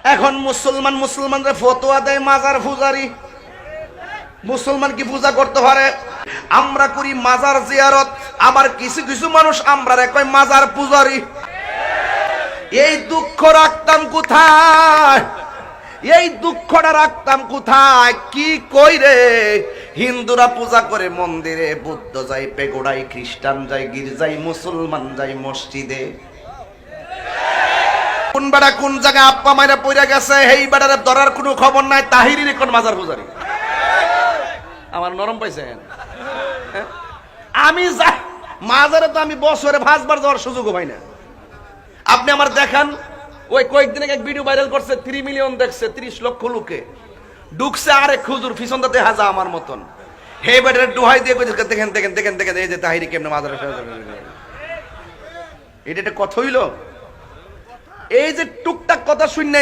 এখন মুসলমানরা ফতোয়া দেয় মাজার পূজারি। মুসলমান কি পূজা করতে পারে? আমরা করি মাজার জিয়ারত, আবার কিছু কিছু মানুষ আমরা কয় মাজার পূজারি। এই দুঃখ রাখতাম কোথায়? এই দুঃখটা রাখতাম কোথায়? কি কই রে? হিন্দুরা পূজা করে মন্দিরে, বুদ্ধ যায় পেগোড়ায়, খ্রিস্টান যায় গির্জায়, মুসলমান যায় মসজিদে। কোন বেড়া কোন জায়গায় আপ্পা মাইরা পইরা গেছে, এই বেড়ারে ধরার কোনো খবর নাই। তাহিরির কোন মাজার পূজারি। আমার নরম পাইছেন? আমি যাই মাজারে, তো আমি বছরে 5 বার যাওয়ার সুযোগও পাই না। আপনি আমার দেখান, ওই কয়েকদিন আগে এক ভিডিও ভাইরাল করছে, 3 মিলিয়ন দেখছে, 30 লক্ষ লোকে ঢুকছে। আরেক হুজুর পিছনটা দেখা যায় আমার মতন, হে বেটারে দোহাই দিয়ে কইছে, দেখেন দেখেন দেখেন দেখেন এই যে তাহিরি কেমনে মাজারে। এটা একটা কথা হইল? এই যে টুকটাক কথা শুনে